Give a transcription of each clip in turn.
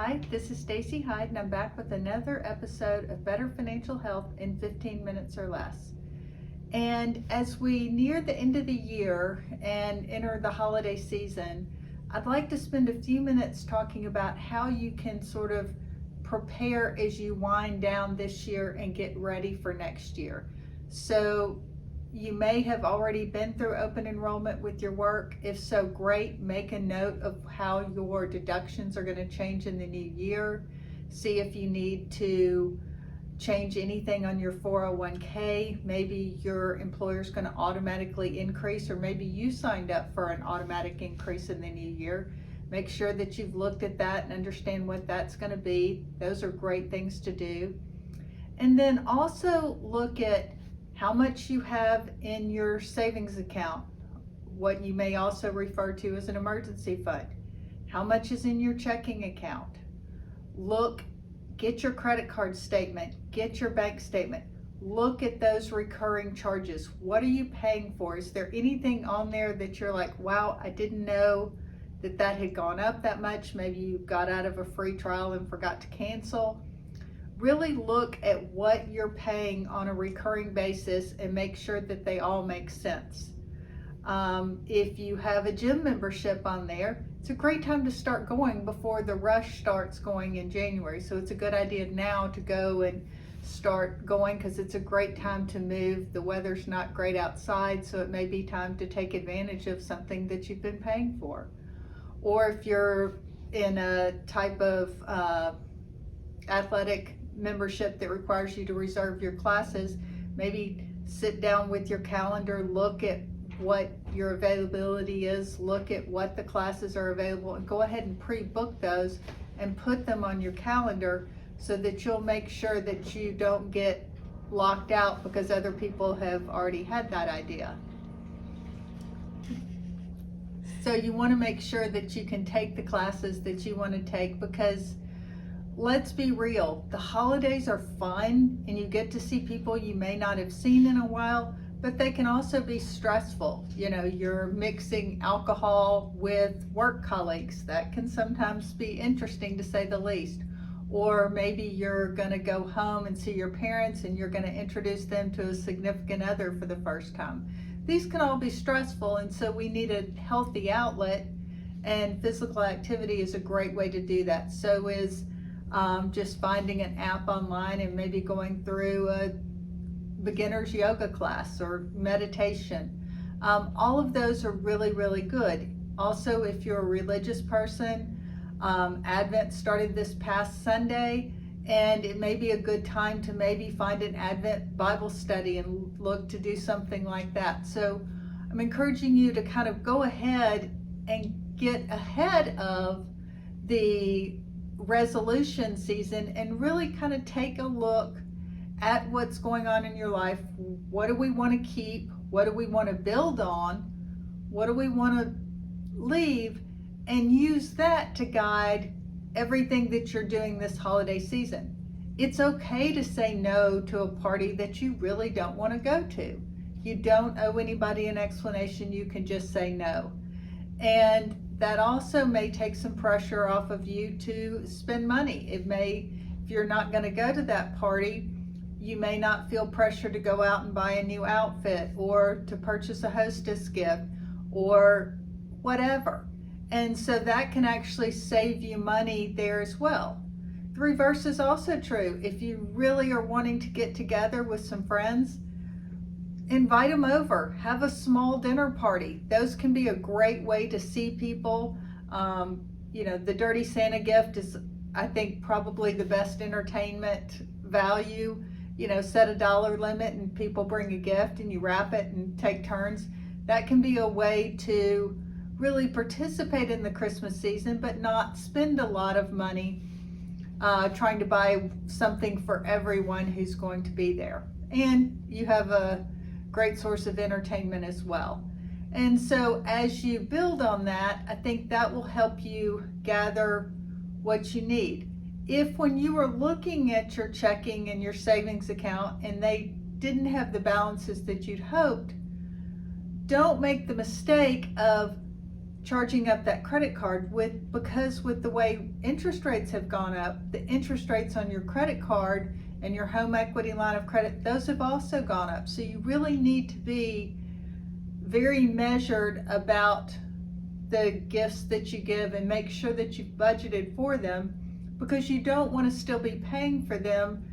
Hi, this is Stacey Hyde, and I'm back with another episode of Better Financial Health in 15 minutes or less. And as we near the end of the year and enter the holiday season, I'd like to spend a few minutes talking about how you can sort of prepare as you wind down this year and get ready for next year. So you may have already been through open enrollment with your work. If so, great. Make a note of how your deductions are going to change in the new year. See if you need to change anything on your 401k. Maybe your employer's going to automatically increase, or maybe you signed up for an automatic increase in the new year. Make sure that you've looked at that and understand what that's going to be. Those are great things to do. And then also look at how much you have in your savings account, what you may also refer to as an emergency fund. How much is in your checking account? Get your credit card statement, get your bank statement. Look at those recurring charges. What are you paying for? Is there anything on there that you're like, wow, I didn't know that had gone up that much? Maybe you got out of a free trial and forgot to cancel. Really look at what you're paying on a recurring basis and make sure that they all make sense. If you have a gym membership on there, it's a great time to start going before the rush starts going in January. So it's a good idea now to go and start going, because it's a great time to move. The weather's not great outside, so it may be time to take advantage of something that you've been paying for. Or if you're in a type of athletic membership that requires you to reserve your classes, maybe sit down with your calendar, look at what your availability is, look at what the classes are available, and go ahead and pre-book those and put them on your calendar so that you'll make sure that you don't get locked out because other people have already had that idea. So you want to make sure that you can take the classes that you want to take, because let's be real, the holidays are fun and you get to see people you may not have seen in a while, but they can also be stressful. You know, you're mixing alcohol with work colleagues. That can sometimes be interesting, to say the least. Or maybe you're going to go home and see your parents and you're going to introduce them to a significant other for the first time. These can all be stressful, and so we need a healthy outlet, and physical activity is a great way to do that. So is just finding an app online and maybe going through a beginner's yoga class or meditation. All of those are really, really good. Also, if you're a religious person, Advent started this past Sunday, and it may be a good time to maybe find an Advent Bible study and look to do something like that. So I'm encouraging you to kind of go ahead and get ahead of the resolution season and really kind of take a look at what's going on in your life. What do we want to keep? What do we want to build on? What do we want to leave? And use that to guide everything that you're doing this holiday season. It's okay to say no to a party that you really don't want to go to. You don't owe anybody an explanation. You can just say no. And that also may take some pressure off of you to spend money. If you're not going to go to that party, you may not feel pressure to go out and buy a new outfit or to purchase a hostess gift or whatever. And so that can actually save you money there as well. The reverse is also true. If you really are wanting to get together with some friends, invite them over. Have a small dinner party. Those can be a great way to see people. The Dirty Santa gift is, I think, probably the best entertainment value. Set a dollar limit and people bring a gift and you wrap it and take turns. That can be a way to really participate in the Christmas season, but not spend a lot of money trying to buy something for everyone who's going to be there. And you have a great source of entertainment as well. And so as you build on that, I think that will help you gather what you need. If when you were looking at your checking and your savings account and they didn't have the balances that you'd hoped, don't make the mistake of charging up that credit card because with the way interest rates have gone up, the interest rates on your credit card and your home equity line of credit, those have also gone up. So you really need to be very measured about the gifts that you give and make sure that you've budgeted for them, because you don't want to still be paying for them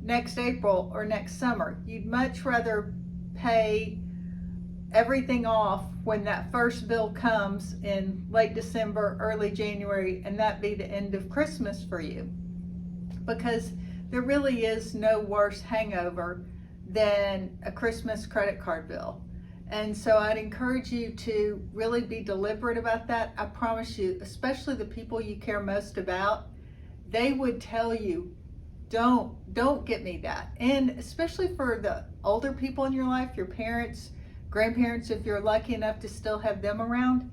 next April or next summer. You'd much rather pay everything off when that first bill comes in late December, early January, and that be the end of Christmas for you. Because there really is no worse hangover than a Christmas credit card bill. And so I'd encourage you to really be deliberate about that. I promise you, especially the people you care most about, they would tell you, don't get me that. And especially for the older people in your life, your parents, grandparents, if you're lucky enough to still have them around,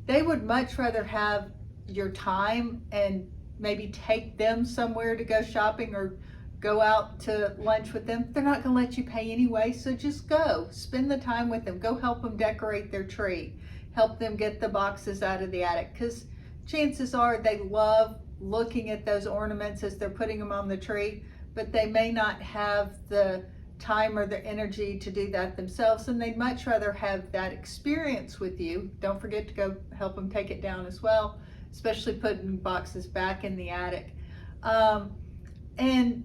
they would much rather have your time and maybe take them somewhere to go shopping or go out to lunch with them. They're not going to let you pay anyway, so just go. Spend the time with them. Go help them decorate their tree. Help them get the boxes out of the attic, because chances are they love looking at those ornaments as they're putting them on the tree, but they may not have the time or the energy to do that themselves, and they'd much rather have that experience with you. Don't forget to go help them take it down as well, especially putting boxes back in the attic. And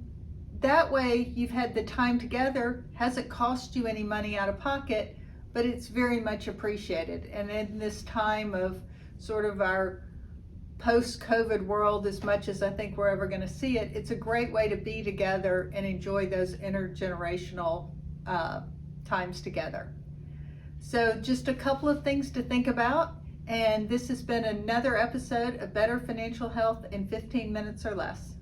that way you've had the time together, hasn't cost you any money out of pocket, but it's very much appreciated. And in this time of sort of our post-COVID world, as much as I think we're ever going to see it, it's a great way to be together and enjoy those intergenerational times together. So just a couple of things to think about, and this has been another episode of Better Financial Health in 15 Minutes or Less.